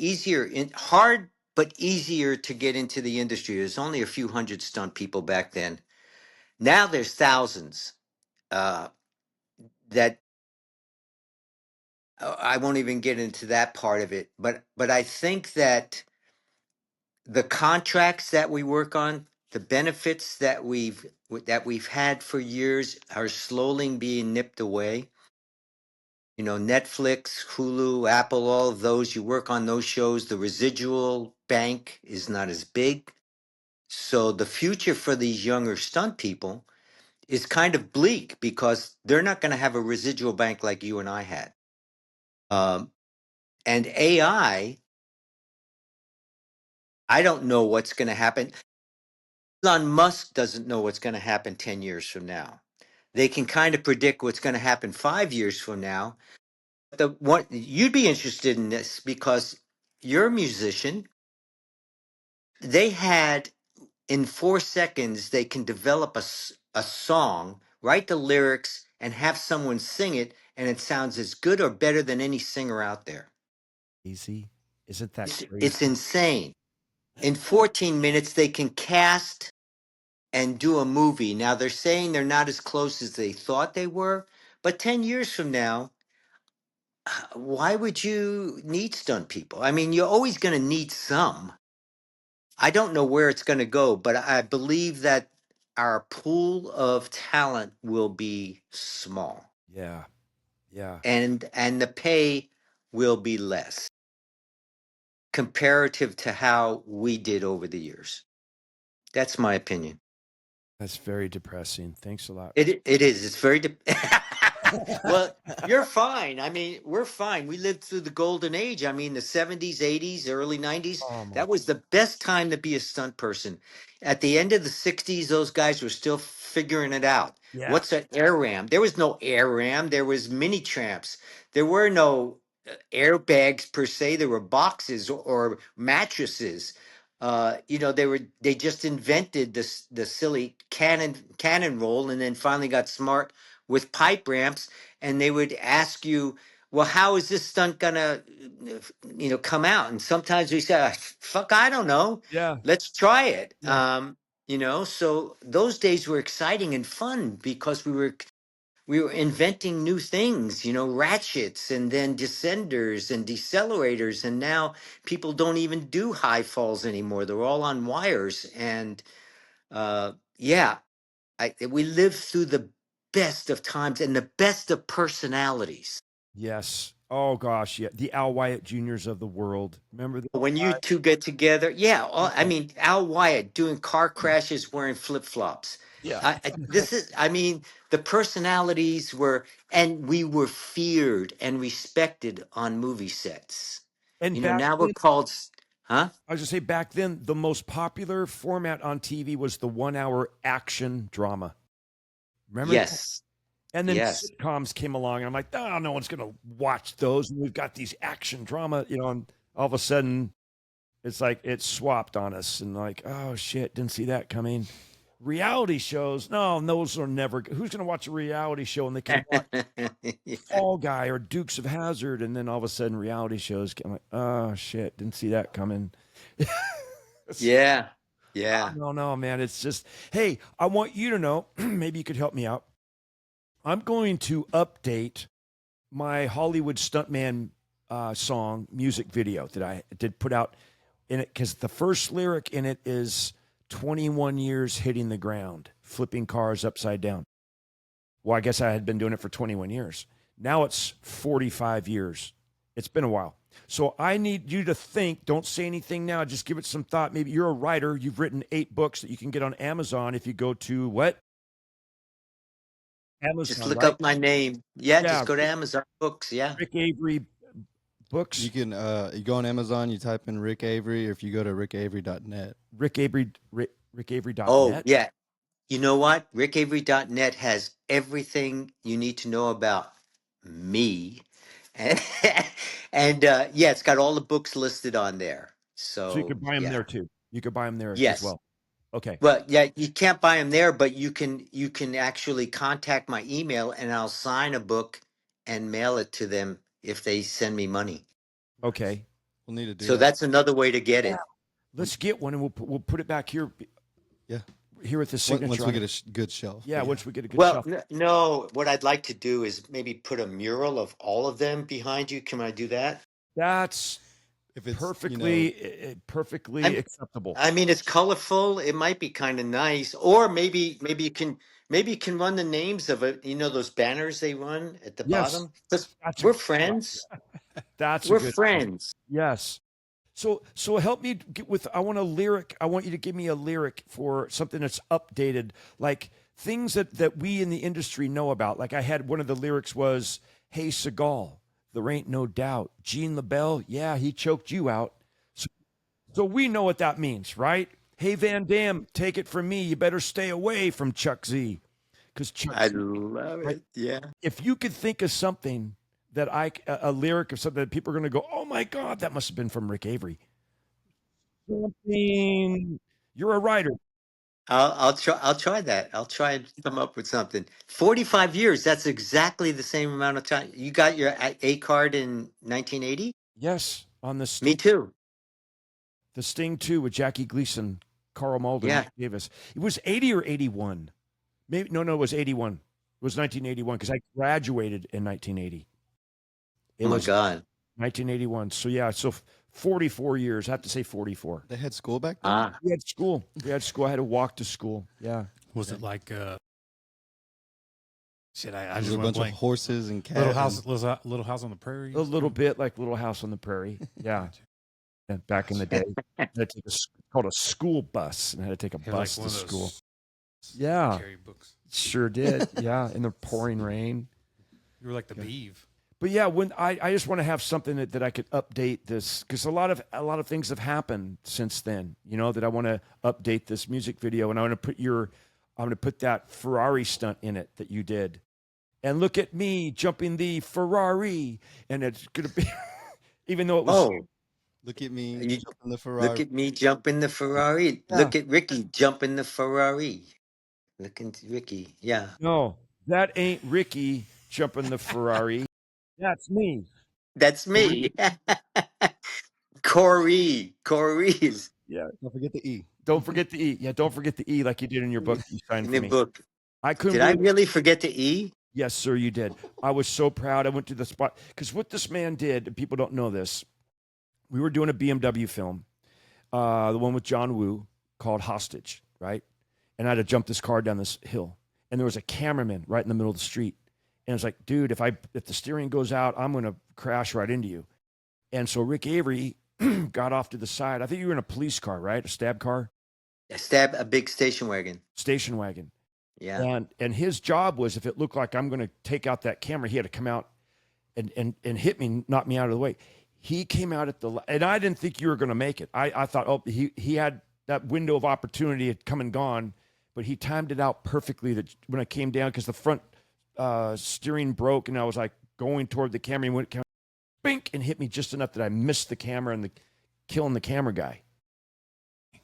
hard but easier to get into the industry. There's only a few hundred stunt people back then. Now there's thousands. That I won't even get into that part of it, but I think that the contracts that we work on, the benefits that we've had for years are slowly being nipped away. Netflix, Hulu, Apple, all of those, you work on those shows, the residual bank is not as big. So the future for these younger stunt people is kind of bleak because they're not going to have a residual bank like you and I had. And AI, I don't know what's going to happen. Elon Musk doesn't know what's going to happen 10 years from now. They can kind of predict what's going to happen 5 years from now. You'd be interested in this because you're a musician. They had in 4 seconds, they can develop a song, write the lyrics, and have someone sing it, and it sounds as good or better than any singer out there. Easy, isn't that crazy? It's insane. In 14 minutes, they can cast and do a movie. Now they're saying they're not as close as they thought they were, but 10 years from now, why would you need stunt people? I mean, you're always going to need some. I don't know where it's going to go, but I believe that our pool of talent will be small. Yeah. And the pay will be less comparative to how we did over the years. That's my opinion. That's very depressing. Thanks a lot. It is. It's very well, you're fine. I mean, we're fine. We lived through the golden age. I mean, the 70s, 80s, early 90s. That was the best time to be a stunt person. At the end of the 60s, those guys were still figuring it out. Yeah. What's an air ram? There was no air ram. There was mini tramps. There were no airbags per se. There were boxes or mattresses. They just invented the silly cannon roll and then finally got smart with pipe ramps, and they would ask you, well, how is this stunt gonna come out? And sometimes we say, fuck, I don't know. Yeah. Let's try it. Yeah. So those days were exciting and fun because we we were inventing new things, ratchets and then descenders and decelerators. And now people don't even do high falls anymore. They're all on wires. And yeah, we live through the best of times and the best of personalities. Yes. Oh gosh, yeah. The Al Wyatt Juniors of the world. Remember that? When you two get together, yeah. I Oh, mean, Al Wyatt doing car crashes wearing flip flops. yeah. I mean, the personalities were, and we were feared and respected on movie sets. And back Now we're then, called, huh? I was gonna say back then, the most popular format on TV was the 1 hour action drama. Remember that? Yes, And then yes. sitcoms came along, and I'm like, oh, no one's gonna watch those. And we've got these action drama, and all of a sudden, it's like it swapped on us, and like, oh shit, didn't see that coming. Reality shows, no, those are never. Who's gonna watch a reality show and they can watch Fall Guy or Dukes of Hazzard, and then all of a sudden, reality shows. I'm like, oh shit, didn't see that coming. Yeah, yeah. No, man. It's just, hey, I want you to know. Maybe you could help me out. I'm going to update my Hollywood Stuntman song music video that I did put out in it, because the first lyric in it is 21 years hitting the ground, flipping cars upside down. Well, I guess I had been doing it for 21 years. Now it's 45 years. It's been a while. So I need you to think, don't say anything now, just give it some thought. Maybe you're a writer, you've written 8 books that you can get on Amazon if you go to what? Just Amazon, look right? up my name. Yeah, Yeah, just go to Amazon Books. Yeah. Rick Avery books. You can you go on Amazon, you type in Rick Avery, or if you go to rickavery.net. Rick Avery, rickavery.net. Oh, yeah. You know what? rickavery.net has everything you need to know about me. And, yeah, it's got all the books listed on there. So you So, could buy them yeah. there too. You could buy them there as Yes. well. Okay. Well, yeah, you can't buy them there, but you can actually contact my email and I'll sign a book and mail it to them if they send me money. Okay. We'll need to do So that. that's another way to get it. Let's get one, and we'll put it back here. Yeah. Here with the signature. Once we on get it. a good shelf. Yeah, once we get a good Well, shelf. no, what I'd like to do is maybe put a mural of all of them behind you. Can I do that? That's If it's perfectly perfectly I'm- acceptable. I mean, it's colorful. It might be kind of nice, or maybe you can run the names of it. Those banners they run at the Yes. bottom. 'Cause That's we're friends. That's We're a good friends. Yes. So help me get with. I want a lyric. I want you to give me a lyric for something that's updated, like things that we in the industry know about. Like I had one of the lyrics was, "Hey Seagal, there ain't no doubt. Gene LaBelle, yeah, he choked you out." So we know what that means, right? Hey Van Damme, take it from me. You better stay away from Chuck Z, because Chuck I Z, love right? it. Yeah. If you could think of something that a lyric of something that people are going to go, oh my God, that must have been from Rick Avery. Something. You're a writer. I'll try. I'll try that. I'll try and come up with something. 45 years. That's exactly the same amount of time. You got your A card in 1980. Yes, on the Me Sting, too. the Sting 2 with Jackie Gleason, Carl Malden, Yeah. Mike Davis. It was 80 or 81. Maybe no, it was 81. It was 1981 because I graduated in 1980. It Oh my was God. 1981. So yeah, so 44 years. I have to say 44. They had school back then? Ah. We had school. I had to walk to school. Yeah. Was it like shit? I There's just a went bunch blank. of horses and cats. Little house on the prairie. A little bit like Little House on the Prairie. Yeah. And back in the day, I had to take called a school bus, and I had to take a Had, like, bus one to of those school. Yeah, Carry books. sure did. Yeah, in the pouring rain. You were like the beeve. But yeah, when I just want to have something that I could update this, because a lot of things have happened since then. That I want to update this music video, and I want to put that Ferrari stunt in it that you did, and look at me jumping the Ferrari, and it's gonna be, even though it was. Oh, Look at me You- jumping the Ferrari. look at me jump in the Ferrari. Yeah. Look at Ricky jump in the Ferrari. Look at Ricky. Yeah. No, that ain't Ricky jumping the Ferrari. That's me. That's me. Corey. Corey's Yeah. Don't forget the E. Don't forget the E. Yeah, don't forget the E like you did in your book you signed in for the me. book. I couldn't Did I believe really forget the E? Yes, sir, you did. I was so proud. I went to the spot because what this man did, and people don't know this, we were doing a BMW film, the one with John Woo called Hostage, right? And I had to jump this car down this hill, and there was a cameraman right in the middle of the street, and it's like, dude, if the steering goes out, I'm gonna crash right into you. And so Rick Avery got off to the side. I think you were in a police car, right? A stab car, I stabbed a big station wagon. station wagon. Yeah. And his job was if it looked like I'm going to take out that camera, he had to come out and hit me, knock me out of the way. He came out at and I didn't think you were going to make it. I thought, oh, he had that window of opportunity had come and gone, but he timed it out perfectly. That when I came down, because the front steering broke, and I was like going toward the camera, and went bink and hit me just enough that I missed the camera and killing the camera guy.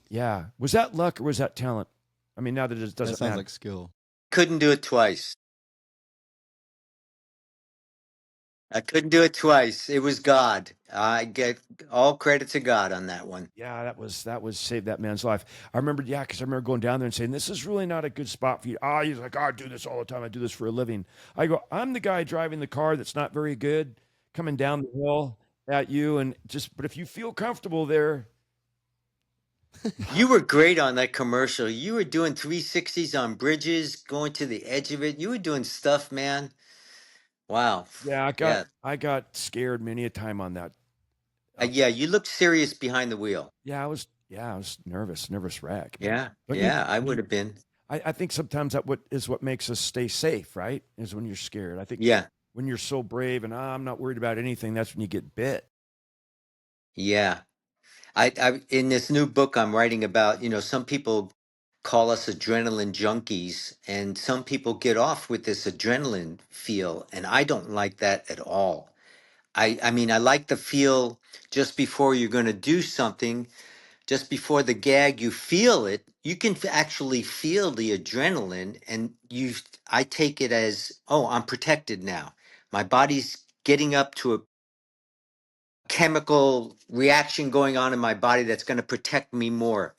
Yeah, was that luck or was that talent? I mean, now that it doesn't That sounds matter. like skill. Couldn't do it twice. I couldn't do it twice. It was God. I get all credit to God on that one. Yeah, that was saved that man's life. I remember, yeah, because I remember going down there and saying, "This is really not a good spot for you." He's like, "I do this all the time. I do this for a living." I go, "I'm the guy driving the car that's not very good, coming down the hill at you, and but if you feel comfortable there." You were great on that commercial. You were doing 360s on bridges, going to the edge of it. You were doing stuff, man. Wow. Yeah, Yeah. I got scared many a time on that. Yeah, you looked serious behind the wheel. Yeah, I was nervous wreck, man. Yeah. Don't Yeah, I would have been. I think sometimes what makes us stay safe, right? Is when you're scared. I think Yeah. when you're so brave and I'm not worried about anything, that's when you get bit. Yeah. I in this new book I'm writing about, some people call us adrenaline junkies, and some people get off with this adrenaline feel, and I don't like that at all. I mean, I like the feel just before you're going to do something, just before the gag, you feel it. You can actually feel the adrenaline, and I take it as, oh, I'm protected now. My body's getting up to a chemical reaction going on in my body that's going to protect me more.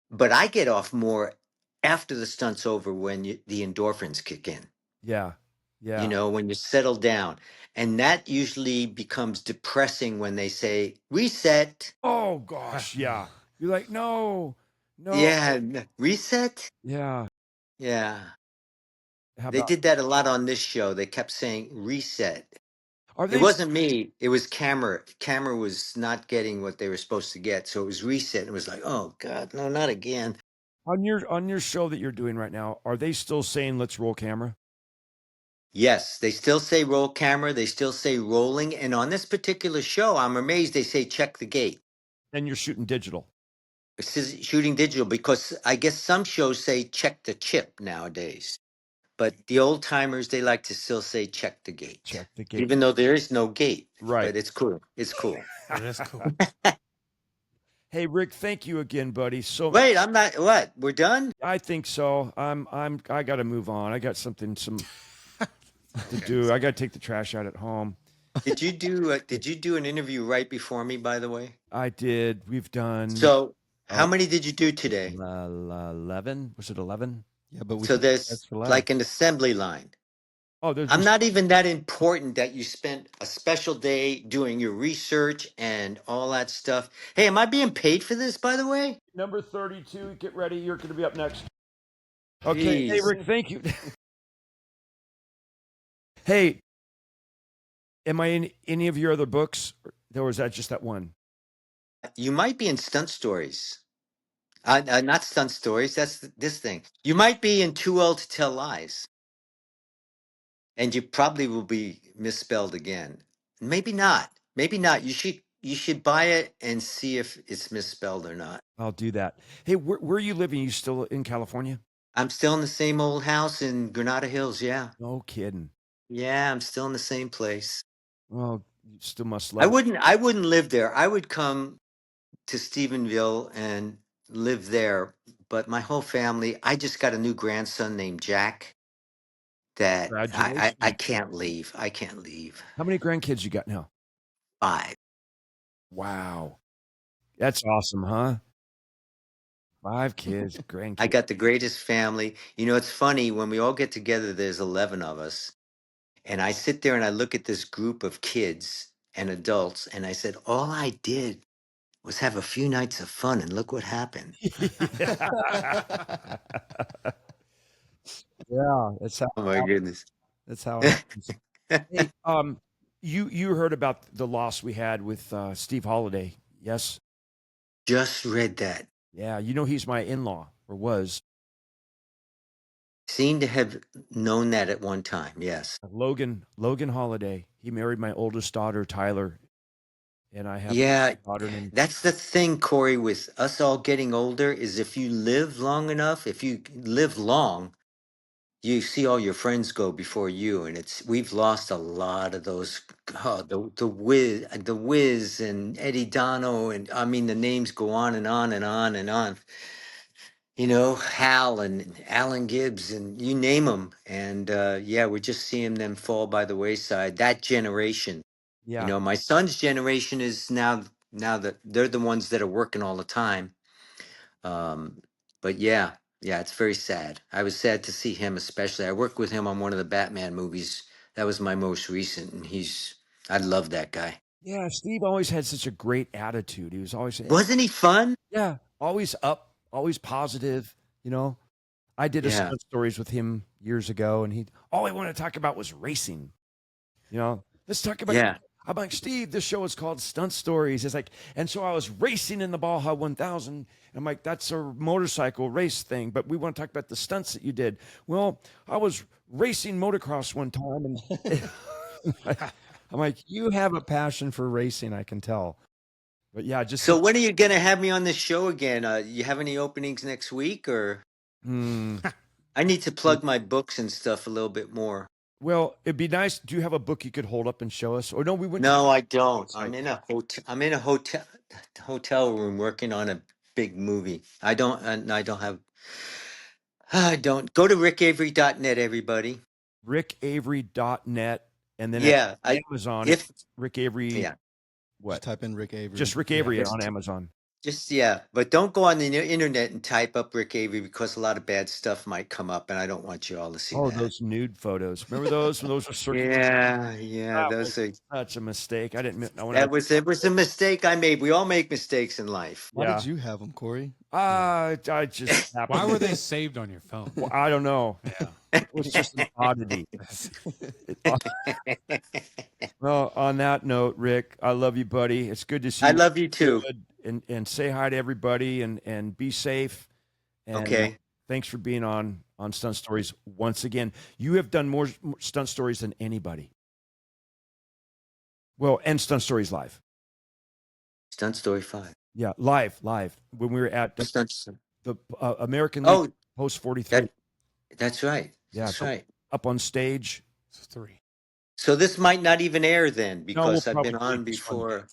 But I get off more after the stunt's over when the endorphins kick in, Yeah. Yeah. when you settle down. And that usually becomes depressing when they say, reset. Oh gosh, yeah. You're like, no, no. Yeah, reset. Yeah. Yeah. How They about did that a lot on this show. They kept saying reset. are It they wasn't me. It was Camera. Camera was not getting what they were supposed to get. So it was reset. And it was like, oh God, no, not again. on your show that you're doing right now? Are they still saying let's roll camera? Yes, they still say roll camera. They still say rolling. And on this particular show, I'm amazed they say check the gate. And you're shooting digital. It says shooting digital because I guess some shows say check the chip nowadays. But the old timers, they like to still say check the gate. Check the gate. Even though there is no gate. Right. But it's cool. It's cool. It is cool. Hey Rick, thank you again, buddy. So Wait, I'm not. What? We're done? I think so. I got to move on. I got some to do. I got to take the trash out at home. Did you do an interview right before me, by the way? I did. We've done So how many did you do today? 11. Was it 11? Yeah, but we So should there's extra last. like an assembly line. Oh, there's I'm not even that important that you spent a special day doing your research and all that stuff. Hey, am I being paid for this, by the way? number 32. Get ready. You're going to be up next. Okay. Hey Jeez. Rick, thank you. Hey, am I in any of your other books, or was that just that one? You might be in Stunt Stories. Not Stunt Stories. That's this thing. You might be in Too Old to Tell Lies. And you probably will be misspelled again. Maybe not. Maybe not. You should buy it and see if it's misspelled or not. I'll do that. Hey, where are you living? You still in California? I'm still in the same old house in Granada Hills. Yeah. No kidding. Yeah, I'm still in the same place. Well, you still must I love it. wouldn't live there. I would come to Stephenville and live there, but my whole family, I just got a new grandson named Jack that Congratulations. I can't leave. I can't leave. How many grandkids you got now? 5. Wow. That's awesome, huh? 5 kids, I grandkids. got the greatest family. You know, it's funny when we all get together, there's 11 of us. And I sit there and I look at this group of kids and adults, and I said, all I did was have a few nights of fun, and look what happened. Yeah, that's how Oh my goodness. that's how it happens. Hey, you heard about the loss we had with Steve Holiday? Yes. Just read that. Yeah, you know he's my in-law or was. Seem to have known that at one time. Yes. Logan Holiday. He married my oldest daughter, Tyler, and I have Yeah. a daughter named. That's the thing, Corey, with us all getting older is if you live long enough, if you live long, you see all your friends go before you, and we've lost a lot of those. Oh, the Wiz, and Eddie Dono, and I mean the names go on and on and on and on. You know, Hal and Alan Gibbs, and you name them, and yeah, we're just seeing them fall by the wayside. That generation. You Yeah, know, my son's generation is now that they're the ones that are working all the time. Um, but yeah, it's very sad. I was sad to see him, especially. I worked with him on one of the Batman movies. That was my most recent, and I love that guy. yeah. Steve always had such a great attitude. He was always, Wasn't he fun? yeah, always up, always positive. You know, I did a Yeah, stunt stories with him years ago, and he all he wanted to talk about was racing. You know, let's talk about. yeah. I'm like, Steve, this show is called Stunt Stories. It's like, and so I was racing in the Baja 1000. And I'm like, that's a motorcycle race thing, but we want to talk about the stunts that you did. Well, I was racing motocross one time, and I'm like, you have a passion for racing, I can tell. But yeah, just So when are you gonna have me on this show again? You have any openings next week, or hmm. I need to plug my books and stuff a little bit more? Well, it'd be nice. Do you have a book you could hold up and show us? Or no, we went to No, I don't. the website. I'm in a hotel room working on a big movie. I don't have. I don't go to rickavery.net, everybody. rickavery.net, and then at Yeah, I Amazon, if it's Rick Avery. yeah, Just What? type in Rick Avery. Just Rick Yeah. Avery on just Amazon. just yeah, but don't go on the internet and type up Rick Avery because a lot of bad stuff might come up, and I don't want you all to see Oh, that. those nude photos. Remember those when those were circulating? Yeah, That was those are such a mistake. I didn't know when I that was it was a mistake I made. We all make mistakes in life. Why yeah. did you have them, Corey? I just happened. Why were they saved on your phone? Well, I don't know. Yeah. It was just an oddity. Well, on that note, Rick, I love you, buddy. It's good to see I you. love you too. Good. And say hi to everybody and be safe. And Okay. thanks for being on Stunt Stories once again. You have done more stunt stories than anybody. Well, and Stunt Stories live. Stunt Story 5. Yeah, live. When we were at the American League Oh, Post 43. that's right. Yeah, That's so right. up on stage. It's 3. So this might not even air then No, we'll because I've probably been take on this one. before.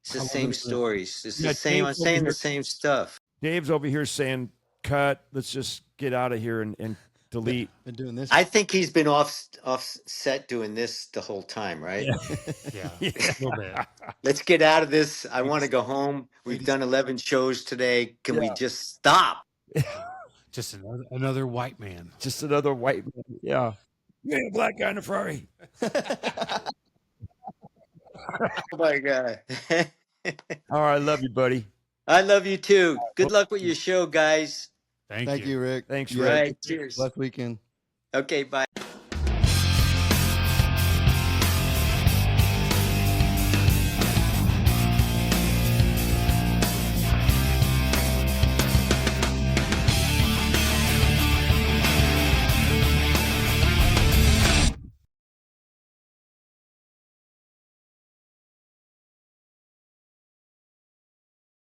It's the Probably same gonna. stories. It's the Yeah, same. I'm saying the same stuff. Dave's over here saying, "Cut. Let's just get out of here and delete." Been doing this. I think he's been off set doing this the whole time, right? Yeah. Yeah. A little bit. Let's get out of this. I want to go home. We've done 11 shows today. Can we Yeah. just stop? Just another white man. Just another white man. Yeah. You ain't a black guy in a Ferrari. Oh my God. All right, I love you, buddy. I love you too. Good luck with your show, guys. Thank Thank you, Rick. Thanks, You Rick. All have a right. Cheers. blessed weekend. Okay. Bye.